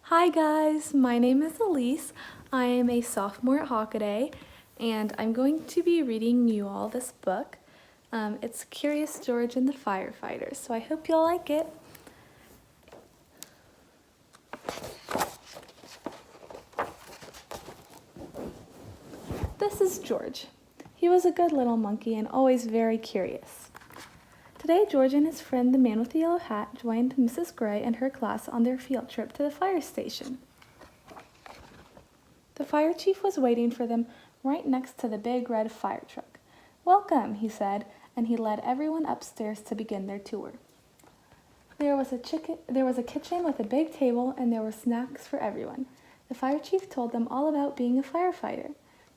Hi guys, my name is Elise. I am a sophomore at Hockaday, and I'm going to be reading you all this book. It's Curious George and the Firefighters, so I hope you'll like it. This is George. He was a good little monkey and always very curious. Today, George and his friend, the man with the yellow hat, joined Mrs. Gray and her class on their field trip to the fire station. The fire chief was waiting for them right next to the big red fire truck. "Welcome," he said, and he led everyone upstairs to begin their tour. There was a kitchen with a big table, and there were snacks for everyone. The fire chief told them all about being a firefighter.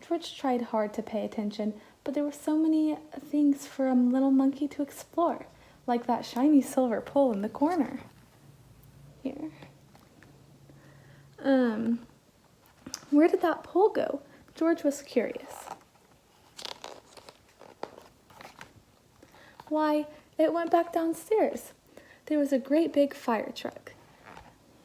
George tried hard to pay attention, but there were so many things for a little monkey to explore, like that shiny silver pole in the corner. Here. Where did that pole go? George was curious. Why, it went back downstairs. There was a great big fire truck.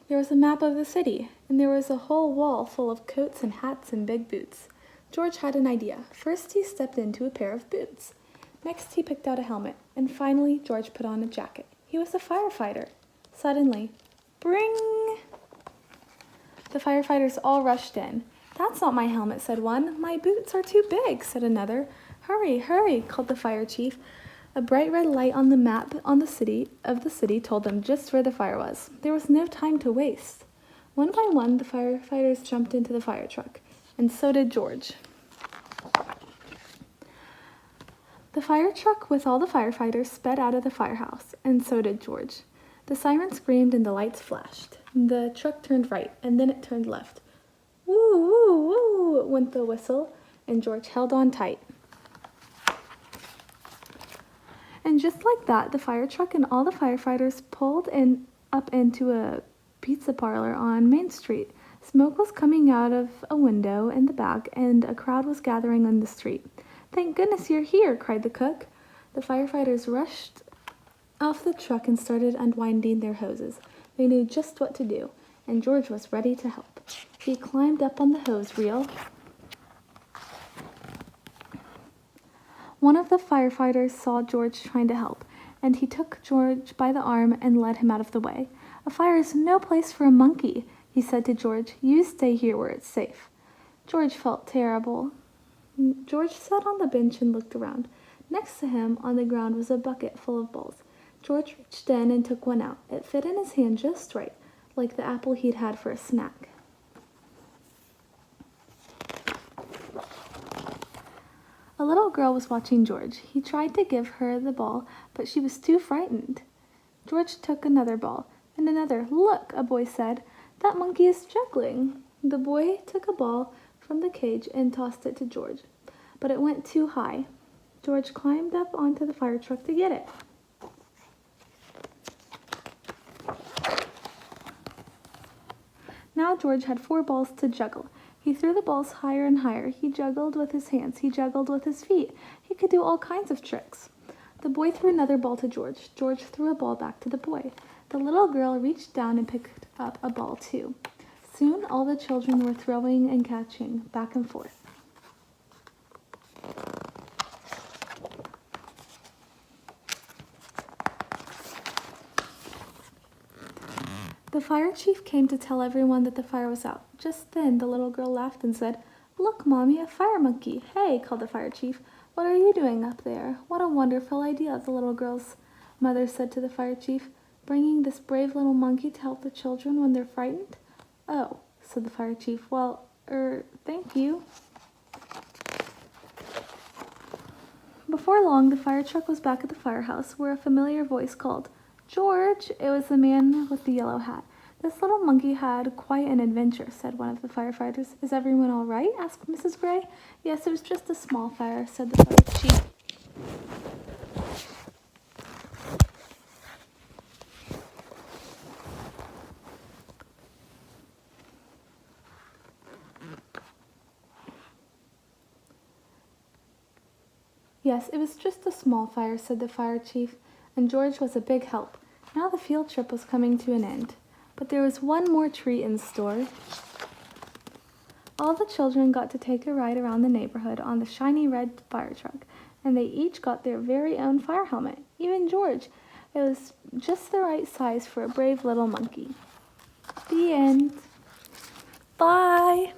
There was a map of the city, and there was a whole wall full of coats and hats and big boots. George had an idea. First, he stepped into a pair of boots. Next, he picked out a helmet, and finally, George put on a jacket. He was a firefighter. Suddenly, bring! The firefighters all rushed in. "That's not my helmet," said one. "My boots are too big," said another. "Hurry, hurry," called the fire chief. A bright red light on the map of the city told them just where the fire was. There was no time to waste. One by one, the firefighters jumped into the fire truck, and so did George. The fire truck with all the firefighters sped out of the firehouse, and so did George. The siren screamed and the lights flashed. The truck turned right, and then it turned left. "Woo, woo, woo," went the whistle, and George held on tight. And just like that, the fire truck and all the firefighters pulled up into a pizza parlor on Main Street. Smoke was coming out of a window in the back, and a crowd was gathering on the street. "Thank goodness you're here," cried the cook. The firefighters rushed off the truck and started unwinding their hoses. They knew just what to do, and George was ready to help. He climbed up on the hose reel. One of the firefighters saw George trying to help, and he took George by the arm and led him out of the way. "A fire is no place for a monkey," he said to George. "You stay here where it's safe." George felt terrible. George sat on the bench and looked around. Next to him on the ground was a bucket full of balls. George reached in and took one out. It fit in his hand just right, like the apple he'd had for a snack. A little girl was watching George. He tried to give her the ball, but she was too frightened. George took another ball, and another. "Look," a boy said, "that monkey is juggling." The boy took a ball from the cage and tossed it to George, but it went too high. George climbed up onto the fire truck to get it. Now George had 4 balls to juggle. He threw the balls higher and higher. He juggled with his hands. He juggled with his feet. He could do all kinds of tricks. The boy threw another ball to George. George threw a ball back to the boy. The little girl reached down and picked up a ball too. Soon all the children were throwing and catching back and forth. The fire chief came to tell everyone that the fire was out. Just then, the little girl laughed and said, "Look, Mommy, a fire monkey." "Hey," called the fire chief, "what are you doing up there?" "What a wonderful idea," the little girl's mother said to the fire chief. "Bringing this brave little monkey to help the children when they're frightened?" "Oh," said the fire chief. "Well, thank you." Before long, the fire truck was back at the firehouse, where a familiar voice called, "George!" It was the man with the yellow hat. "This little monkey had quite an adventure," said one of the firefighters. "Is everyone all right?" asked Mrs. Gray. "Yes, it was just a small fire," said the fire chief. "Yes, it was just a small fire," said the fire chief, "and George was a big help." Now the field trip was coming to an end. But there was one more treat in store. All the children got to take a ride around the neighborhood on the shiny red fire truck, and they each got their very own fire helmet. Even George. It was just the right size for a brave little monkey. The end. Bye!